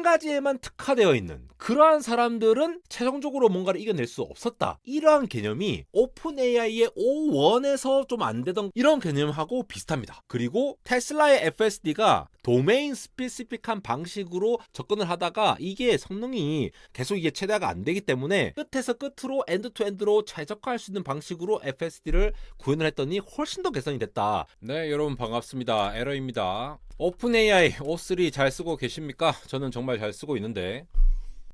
가지에만 특화되어 있는 그러한 사람들은 최종적으로 뭔가를 이겨낼 수 없었다. 이러한 개념이 오픈 AI의 O1에서 좀 안 되던 이런 개념하고 비슷합니다. 그리고 테슬라의 FSD가 도메인 스페시픽한 방식으로 접근을 하다가 이게 성능이 계속 이게 최대화가 안 되기 때문에 끝에서 끝으로 엔드 투 엔드로 최적화할 수 있는 방식으로 FSD를 구현을 했더니 훨씬 더 개선이 됐다. 네, 여러분 반갑습니다. 에러입니다. 오픈 AI O3 잘 쓰고 계십니까? 저는 정말 잘 쓰고 있는데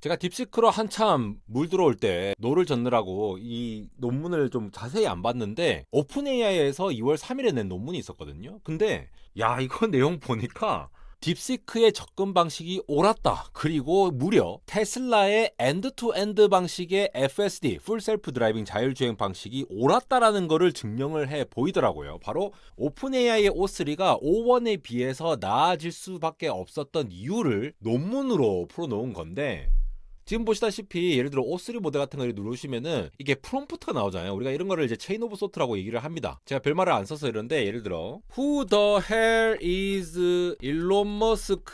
제가 딥시크로 한참 물 들어올 때 노를 젓느라고 이 논문을 좀 자세히 안 봤는데 오픈 AI에서 2월 3일에 낸 논문이 있었거든요. 근데 야, 이거 내용 보니까 딥시크의 접근 방식이 옳았다. 그리고 무려 테슬라의 엔드-투-엔드 방식의 FSD, 풀 셀프 드라이빙 자율주행 방식이 옳았다라는 거를 증명을 해 보이더라고요. 바로 오픈 AI의 O3가 O1에 비해서 나아질 수밖에 없었던 이유를 논문으로 풀어놓은 건데, 지금 보시다시피 예를 들어 O3 모델 같은 걸 누르시면은 이게 프롬프트가 나오잖아요. 우리가 이런 거를 이제 체인 오브 소트라고 얘기를 합니다. 제가 별말을 안 써서 이런데, 예를 들어 Who the hell is Elon Musk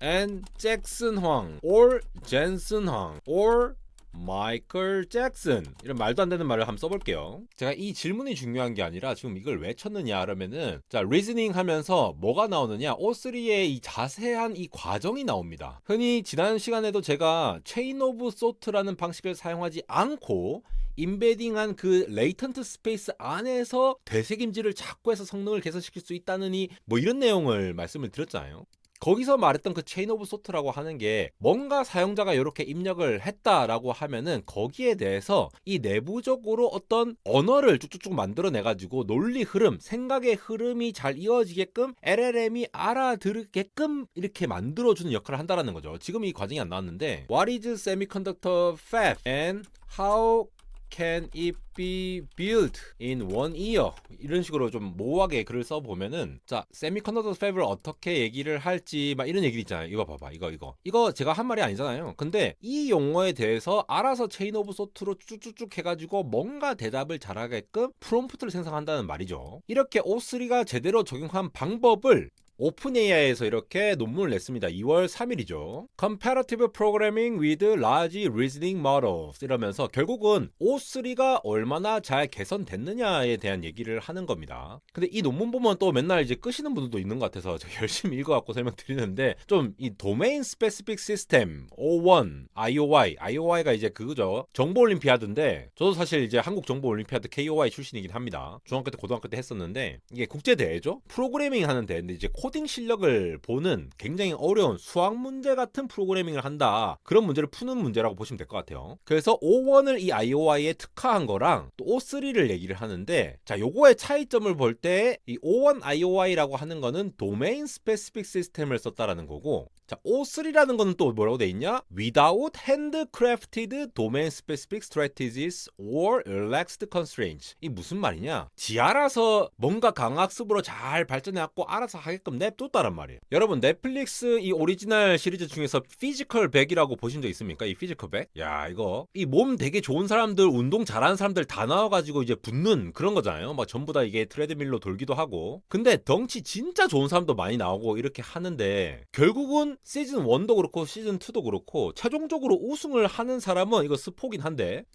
and Jackson Huang or Jensen Huang or 마이클 잭슨, 이런 말도 안 되는 말을 한번 써볼게요. 제가 이 질문이 중요한 게 아니라 지금 이걸 왜 쳤느냐 그러면은, 자, 리즈닝 하면서 뭐가 나오느냐, O3의 이 자세한 이 과정이 나옵니다. 흔히 지난 시간에도 제가 체인 오브 소트라는 방식을 사용하지 않고 임베딩한 그 레이턴트 스페이스 안에서 되새김질을 자꾸 해서 성능을 개선시킬 수 있다느니 뭐 이런 내용을 말씀을 드렸잖아요. 거기서 말했던 그 체인 오브 소트라고 하는 게 뭔가 사용자가 이렇게 입력을 했다라고 하면은 거기에 대해서 이 내부적으로 어떤 언어를 쭉쭉쭉 만들어내 가지고 논리 흐름, 생각의 흐름이 잘 이어지게끔 LLM이 알아들게끔 이렇게 만들어주는 역할을 한다라는 거죠. 지금 이 과정이 안 나왔는데 What is semiconductor fab and how can it be built in 1 year? 이런 식으로 좀 모호하게 글을 써보면은, 자, 세미컨덕터 팹을 어떻게 얘기를 할지 막 이런 얘기 있잖아요. 이거 봐봐, 이거 제가 한 말이 아니잖아요. 근데 이 용어에 대해서 알아서 체인 오브 소트로 쭉쭉쭉 해가지고 뭔가 대답을 잘하게끔 프롬프트를 생성한다는 말이죠. 이렇게 O3가 제대로 적용한 방법을 오픈 AI에서 이렇게 논문을 냈습니다. 2월 3일이죠. Comparative Programming with Large Reasoning Models, 이러면서 결국은 O3가 얼마나 잘 개선됐느냐에 대한 얘기를 하는 겁니다. 근데 이 논문 보면 또 맨날 이제 끄시는 분들도 있는 것 같아서 제가 열심히 읽어갖고 설명드리는데, 좀 이 도메인 스페시픽 시스템 O1, IOI가 이제 그거죠. 정보 올림피아드인데, 저도 사실 이제 한국 정보 올림피아드 KOI 출신이긴 합니다. 중학교 때 고등학교 때 했었는데, 이게 국제 대회죠. 프로그래밍 하는 대회인데 이제 코딩 실력을 보는 굉장히 어려운 수학 문제 같은 프로그래밍을 한다, 그런 문제를 푸는 문제라고 보시면 될 것 같아요. 그래서 O1을 이 IOI에 특화한 거랑 또 O3를 얘기를 하는데, 자, 요거의 차이점을 볼 때 이 O1 IOI라고 하는 거는 도메인 스페시픽 시스템을 썼다라는 거고, 자, O3라는 거는 또 뭐라고 돼 있냐? Without handcrafted domain specific strategies or relaxed constraints. 이 무슨 말이냐? 지 알아서 뭔가 강학습으로 잘 발전해갖고 알아서 하게끔 냅뒀다란 말이에요. 여러분, 넷플릭스 이 오리지널 시리즈 중에서 피지컬 백이라고 보신 적 있습니까? 이 피지컬 백? 야, 이거 이 몸 되게 좋은 사람들, 운동 잘하는 사람들 다 나와가지고 이제 붙는 그런 거잖아요. 막 전부 다 이게 트레드밀로 돌기도 하고. 근데 덩치 진짜 좋은 사람도 많이 나오고 이렇게 하는데, 결국은 시즌 1도 그렇고 시즌 2도 그렇고 최종적으로 우승을 하는 사람은, 이거 스포긴 한데,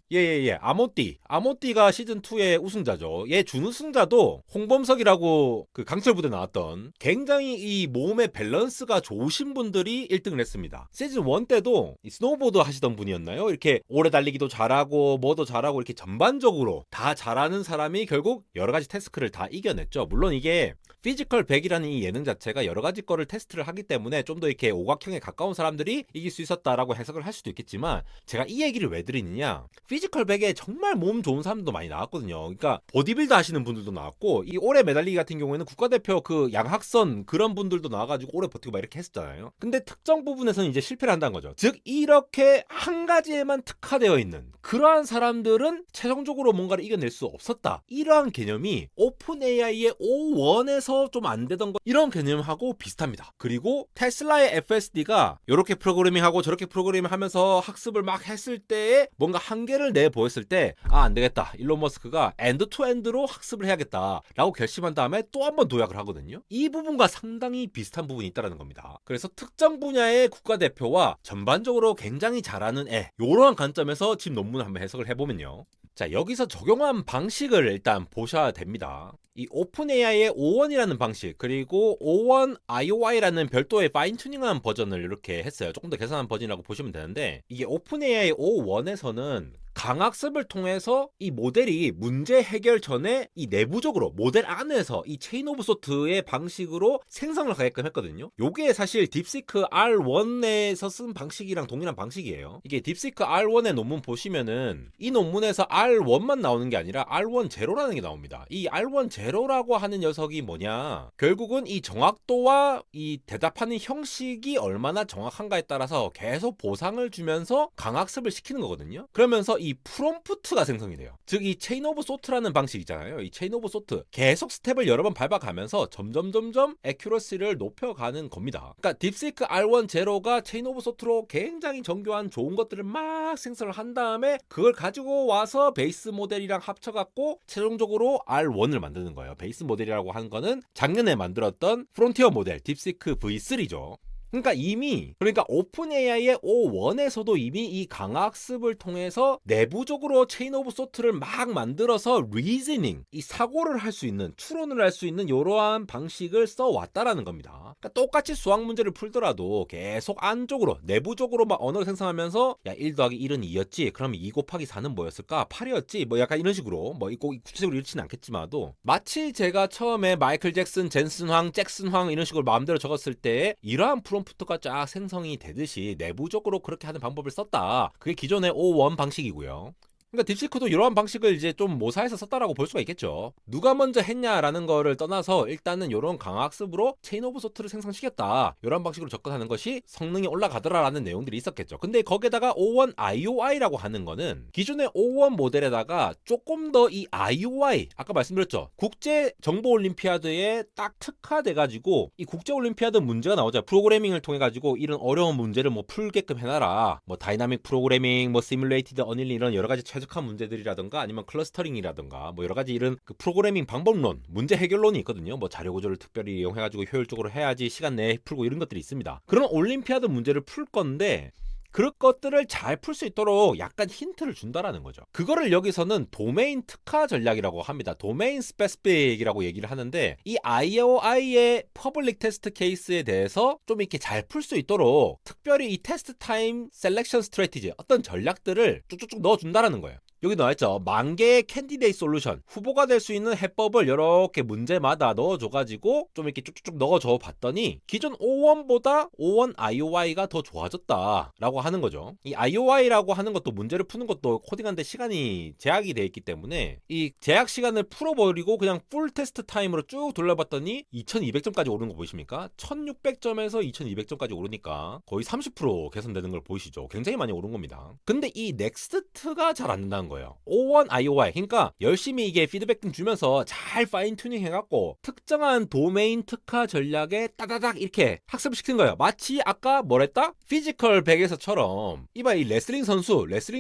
아모띠가 시즌 2의 우승자죠. 얘 준우승자도 홍범석이라고 그 강철부대 나왔던 굉장히 이 몸의 밸런스가 좋으신 분들이 1등을 했습니다. 시즌 1 때도 이 스노우보드 하시던 분이었나요? 이렇게 오래 달리기도 잘하고 뭐도 잘하고 이렇게 전반적으로 다 잘하는 사람이 결국 여러 가지 태스크를 다 이겨냈죠. 물론 이게 피지컬 100이라는 이 예능 자체가 여러 가지 거를 테스트를 하기 때문에 좀 더 이렇게 오각형에 가까운 사람들이 이길 수 있었다라고 해석을 할 수도 있겠지만, 제가 이 얘기를 왜 드리느냐, 피지컬 100에 정말 몸 좋은 사람들도 많이 나왔거든요. 그러니까 보디빌더 하시는 분들도 나왔고, 이 오래 메달리기 같은 경우에는 국가대표 그 양학선 그런 분들도 나와가지고 오래 버티고 막 이렇게 했었잖아요. 근데 특정 부분에서는 이제 실패를 한다는 거죠. 즉, 이렇게 한 가지에만 특화되어 있는 그러한 사람들은 최종적으로 뭔가를 이겨낼 수 없었다. 이러한 개념이 오픈 AI의 O1에서 좀 안 되던 거, 이런 개념하고 비슷합니다. 그리고 테슬라의 FSD가 이렇게 프로그래밍하고 저렇게 프로그래밍하면서 학습을 막 했을 때에 뭔가 한계를 내보였을 때 안 되겠다. 일론 머스크가 엔드 투 엔드로 학습을 해야겠다라고 결심한 다음에 또 한 번 도약을 하거든요. 이 부분과 상당히 비슷한 부분이 있다는 겁니다. 그래서 특정 분야의 국가대표와 전반적으로 굉장히 잘하는 애, 이러한 관점에서 지금 논문을 한번 해석을 해보면요. 자, 여기서 적용한 방식을 일단 보셔야 됩니다. 이 오픈 AI의 O1이라는 방식, 그리고 O1 IOI라는 별도의 파인튜닝한 버전을 이렇게 했어요. 조금 더 개선한 버전이라고 보시면 되는데, 이게 오픈 AI O1에서는 강학습을 통해서 이 모델이 문제 해결 전에 이 내부적으로 모델 안에서 이 체인 오브 소트의 방식으로 생성을 하게끔 했거든요. 요게 사실 딥시크 R1에서 쓴 방식이랑 동일한 방식이에요. 이게 딥시크 R1의 논문 보시면은 이 논문에서 R1만 나오는 게 아니라 R1 제로라는 게 나옵니다. 이 R1 제로라고 하는 녀석이 뭐냐, 결국은 이 정확도와 이 대답하는 형식이 얼마나 정확한가에 따라서 계속 보상을 주면서 강학습을 시키는 거거든요. 그러면서 이 프롬프트가 생성이 돼요. 즉 이 체인 오브 소트라는 방식 있잖아요. 이 체인 오브 소트 계속 스텝을 여러 번 밟아가면서 점점 애큐러시를 높여가는 겁니다. 그러니까 딥시크 R1 제로가 체인 오브 소트로 굉장히 정교한 좋은 것들을 막 생성을 한 다음에 그걸 가지고 와서 베이스 모델이랑 합쳐갖고 최종적으로 R1을 만드는 거예요. 베이스 모델이라고 하는 거는 작년에 만들었던 프론티어 모델 딥시크 V3죠. 그러니까 오픈 AI의 O1에서도 이미 이 강학습을 통해서 내부적으로 체인 오브 소트를 막 만들어서 리즈닝, 이 사고를 할 수 있는, 추론을 할 수 있는 이러한 방식을 써왔다라는 겁니다. 그러니까 똑같이 수학 문제를 풀더라도 계속 안쪽으로, 내부적으로 막 언어를 생성하면서 야 1 더하기 1은 2였지, 그럼 2 곱하기 4는 뭐였을까? 8이었지? 뭐 약간 이런 식으로, 뭐 구체적으로 이렇지는 않겠지만도, 마치 제가 처음에 마이클 잭슨, 잭슨 황 이런 식으로 마음대로 적었을 때 이러한 프롬프트가 쫙 생성이 되듯이 내부적으로 그렇게 하는 방법을 썼다. 그게 기존의 O1 방식이고요. 그러니까 딥시크도 이러한 방식을 이제 좀 모사해서 썼다라고 볼 수가 있겠죠. 누가 먼저 했냐라는 거를 떠나서 일단은 이런 강학습으로 체인 오브 소트를 생성시켰다, 이런 방식으로 접근하는 것이 성능이 올라가더라라는 내용들이 있었겠죠. 근데 거기에다가 O1 IOI라고 하는 거는 기존의 O1 모델에다가 조금 더 이 IOI, 아까 말씀드렸죠, 국제 정보 올림피아드에 딱 특화돼가지고 이 국제 올림피아드 문제가 나오죠. 프로그래밍을 통해 가지고 이런 어려운 문제를 뭐 풀게끔 해놔라, 뭐 다이나믹 프로그래밍, 뭐 시뮬레이티드 어닐링, 이런 여러 가지 최적화 문제들이라든가 아니면 클러스터링이라든가 뭐 여러 가지 이런 그 프로그래밍 방법론, 문제 해결론이 있거든요. 뭐 자료 구조를 특별히 이용해가지고 효율적으로 해야지 시간 내에 풀고 이런 것들이 있습니다. 그런 올림피아드 문제를 풀 건데 그런 것들을 잘 풀 수 있도록 약간 힌트를 준다라는 거죠. 그거를 여기서는 도메인 특화 전략이라고 합니다. 도메인 스페시픽이라고 얘기를 하는데, 이 IOI의 퍼블릭 테스트 케이스에 대해서 좀 이렇게 잘 풀 수 있도록 특별히 이 테스트 타임 셀렉션 스트래티지, 어떤 전략들을 쭉쭉쭉 넣어준다라는 거예요. 여기 나와있죠. 10,000개의 캔디데이트 솔루션, 후보가 될 수 있는 해법을 이렇게 문제마다 넣어줘가지고 좀 이렇게 쭉쭉쭉 넣어줘 봤더니 기존 O1보다 O1 IOI가 더 좋아졌다라고 하는 거죠. 이 IOI라고 하는 것도, 문제를 푸는 것도 코딩하는데 시간이 제약이 돼 있기 때문에 이 제약 시간을 풀어버리고 그냥 풀 테스트 타임으로 쭉 돌려봤더니 2200점까지 오르는 거 보이십니까? 1600점에서 2200점까지 오르니까 거의 30% 개선되는 걸 보이시죠? 굉장히 많이 오른 겁니다. 근데 이 넥스트가 잘 안 된다는 거예요. O1 IOI, 그러니까 열심히 이게 피드백 좀 주면서 잘 파인 튜닝 해갖고 특정한 도메인 특화 전략에 따다닥 이렇게 학습을 시키는 거예요. 마치 아까 뭐랬다? 피지컬 100에서처럼 이봐, 이 레슬링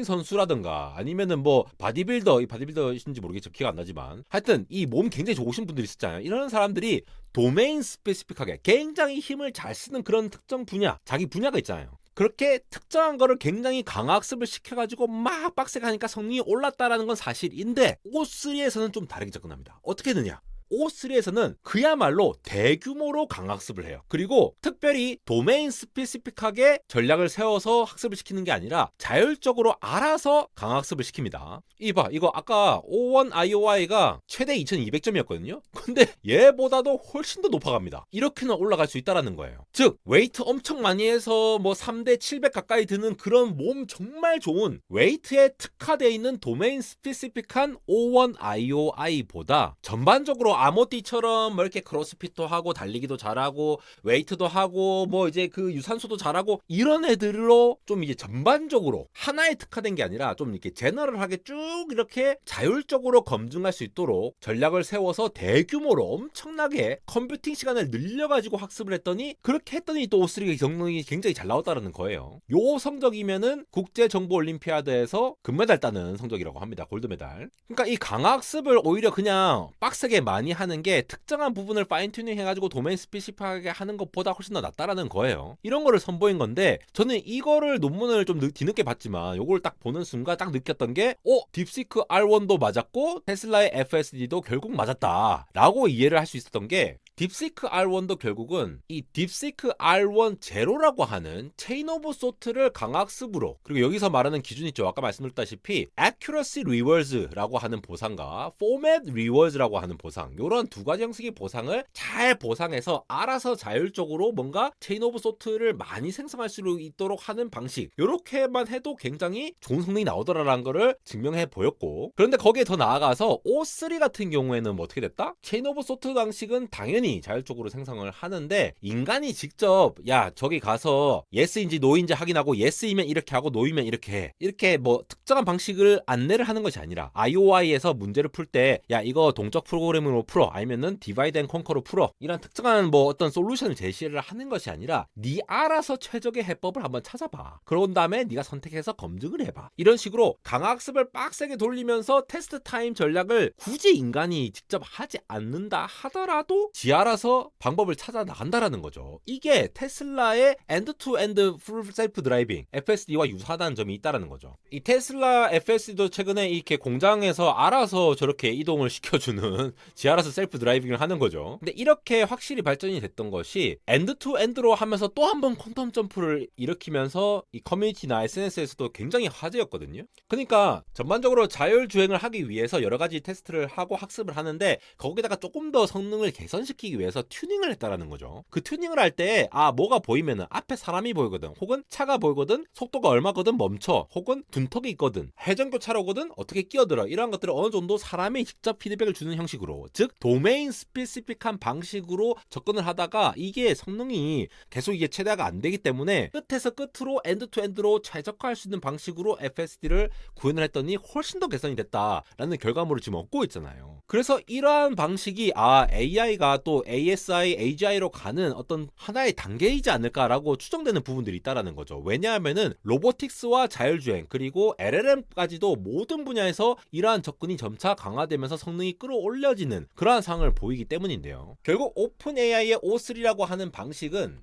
선수라든가 아니면은 뭐 바디빌더, 이 바디빌더신지 모르겠죠, 기억 안 나지만 하여튼 이 몸 굉장히 좋으신 분들이 있었잖아요. 이런 사람들이 도메인 스페시픽하게 굉장히 힘을 잘 쓰는 그런 특정 분야, 자기 분야가 있잖아요. 그렇게 특정한 거를 굉장히 강학습을 시켜가지고 막 빡세게 하니까 성능이 올랐다라는 건 사실인데, O3에서는 좀 다르게 접근합니다. 어떻게 했느냐? O3에서는 그야말로 대규모로 강학습을 해요. 그리고 특별히 도메인 스페시픽하게 전략을 세워서 학습을 시키는 게 아니라 자율적으로 알아서 강학습을 시킵니다. 이거 아까 O1 IOI가 최대 2200점이었거든요. 근데 얘보다도 훨씬 더 높아갑니다. 이렇게는 올라갈 수 있다라는 거예요. 즉 웨이트 엄청 많이 해서 뭐 3대 700 가까이 드는 그런 몸 정말 좋은 웨이트에 특화되어 있는 도메인 스페시픽한 O1 IOI보다 전반적으로 아모띠처럼 뭐 이렇게 크로스핏도 하고 달리기도 잘하고 웨이트도 하고 뭐 이제 그 유산소도 잘하고 이런 애들로 좀 이제 전반적으로 하나에 특화된 게 아니라 좀 이렇게 제너럴하게 쭉 이렇게 자율적으로 검증할 수 있도록 전략을 세워서 대규모로 엄청나게 컴퓨팅 시간을 늘려가지고 학습을 했더니 그렇게 했더니 또 O3가 성능이 굉장히 잘 나왔다는 거예요. 요 성적이면은 국제정보올림피아드에서 금메달 따는 성적이라고 합니다. 골드메달. 그러니까 이 강학습을 오히려 그냥 빡세게 많이 하는 게 특정한 부분을 파인튜닝 해가지고 도메인 스페시픽하게 하는 것보다 훨씬 더 낫다라는 거예요. 이런 거를 선보인 건데 저는 이거를 논문을 좀 뒤늦게 봤지만 요걸 딱 보는 순간 딱 느꼈던 게 딥시크 R1도 맞았고 테슬라의 FSD도 결국 맞았다 라고 이해를 할 수 있었던 게 딥시크 R1도 결국은 이 딥시크 R1 제로라고 하는 체인 오브 소트를 강학습으로 그리고 여기서 말하는 기준이 있죠. 아까 말씀드렸다시피 Accuracy Rewards라고 하는 보상과 Format Rewards라고 하는 보상 이런 두 가지 형식의 보상을 잘 보상해서 알아서 자율적으로 뭔가 체인 오브 소트를 많이 생성할 수 있도록 하는 방식 이렇게만 해도 굉장히 좋은 성능이 나오더라라는 거를 증명해 보였고 그런데 거기에 더 나아가서 O3 같은 경우에는 뭐 어떻게 됐다? 체인 오브 소트 방식은 당연히 자율적으로 생성을 하는데 인간이 직접 야 저기 가서 예스인지 노인지 확인하고 예스이면 이렇게 하고 노이면 이렇게 해 이렇게 뭐 특정한 방식을 안내를 하는 것이 아니라 IOI에서 문제를 풀 때 야 이거 동적 프로그래밍으로 풀어 아니면은 디바이드 앤 컨커로 풀어 이런 특정한 뭐 어떤 솔루션을 제시를 하는 것이 아니라 네 알아서 최적의 해법을 한번 찾아봐 그런 다음에 네가 선택해서 검증을 해봐 이런 식으로 강학습을 빡세게 돌리면서 테스트 타임 전략을 굳이 인간이 직접 하지 않는다 하더라도 지 알아서 방법을 찾아 나간다라는 거죠. 이게 테슬라의 엔드-투-엔드 풀 셀프 드라이빙 FSD와 유사하다는 점이 있다라는 거죠. 이 테슬라 FSD도 최근에 이렇게 공장에서 알아서 저렇게 이동을 시켜주는 지 알아서 셀프 드라이빙을 하는 거죠. 근데 이렇게 확실히 발전이 됐던 것이 엔드-투-엔드로 하면서 또 한 번 퀀텀 점프를 일으키면서 이 커뮤니티나 SNS에서도 굉장히 화제였거든요. 그러니까 전반적으로 자율주행을 하기 위해서 여러 가지 테스트를 하고 학습을 하는데 거기다가 조금 더 성능을 개선시키기 위해서 튜닝을 했다라는 거죠. 그 튜닝을 할 때 뭐가 보이면은 앞에 사람이 보이거든 혹은 차가 보이거든 속도가 얼마거든 멈춰 혹은 둔턱이 있거든 회전교 차로거든 어떻게 끼어들어 이러한 것들을 어느 정도 사람이 직접 피드백을 주는 형식으로 즉 도메인 스페시픽한 방식으로 접근을 하다가 이게 성능이 계속 이게 최대화가 안 되기 때문에 끝에서 끝으로 엔드 투 엔드로 최적화할 수 있는 방식으로 FSD를 구현을 했더니 훨씬 더 개선이 됐다라는 결과물을 지금 얻고 있잖아요. 그래서 이러한 방식이 AI가 또 ASI, AGI로 가는 어떤 하나의 단계이지 않을까라고 추정되는 부분들이 있다라는 거죠. 왜냐하면은 로보틱스와 자율주행 그리고 LLM까지도 모든 분야에서 이러한 접근이 점차 강화되면서 성능이 끌어올려지는 그러한 상황을 보이기 때문인데요. 결국 오픈 AI의 O3라고 하는 방식은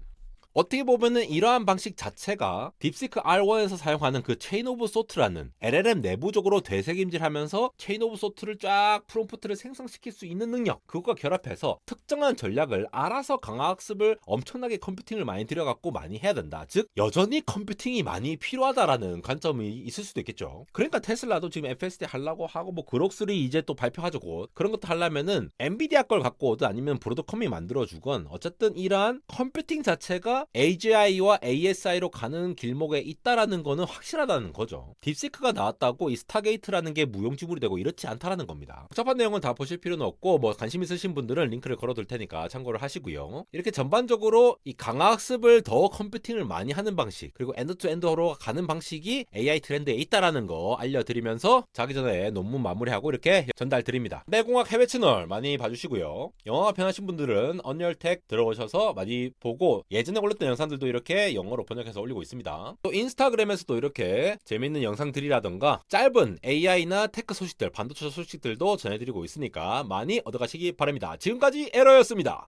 어떻게 보면은 이러한 방식 자체가 딥시크 R1에서 사용하는 그 체인 오브 소트라는 LLM 내부적으로 되새김질하면서 체인 오브 소트를 쫙 프롬프트를 생성시킬 수 있는 능력 그것과 결합해서 특정한 전략을 알아서 강화학습을 엄청나게 컴퓨팅을 많이 들여갖고 많이 해야 된다. 즉 여전히 컴퓨팅이 많이 필요하다라는 관점이 있을 수도 있겠죠. 그러니까 테슬라도 지금 FSD 하려고 하고 뭐 그록3 이제 또 발표하죠 곧. 그런 것도 하려면은 엔비디아 걸 갖고 오든 아니면 브로드컴이 만들어주건 어쨌든 이러한 컴퓨팅 자체가 AGI와 ASI로 가는 길목에 있다라는 거는 확실하다는 거죠. 딥시크가 나왔다고 이 스타게이트라는 게 무용지물이 되고 이렇지 않다라는 겁니다. 복잡한 내용은 다 보실 필요는 없고 뭐 관심 있으신 분들은 링크를 걸어둘 테니까 참고를 하시고요. 이렇게 전반적으로 이 강학습을 더 컴퓨팅을 많이 하는 방식 그리고 엔드투엔드로 가는 방식이 AI 트렌드에 있다라는 거 알려드리면서 자기 전에 논문 마무리하고 이렇게 전달 드립니다. 내공학 해외 채널 많이 봐주시고요. 영어가 편하신 분들은 언열텍 들어오셔서 많이 보고 예전에 올렸던 영상들도 이렇게 영어로 번역해서 올리고 있습니다. 또 인스타그램에서도 이렇게 재밌는 영상들이라던가 짧은 AI나 테크 소식들 반도체 소식들도 전해드리고 있으니까 많이 얻어가시기 바랍니다. 지금까지 에러였습니다.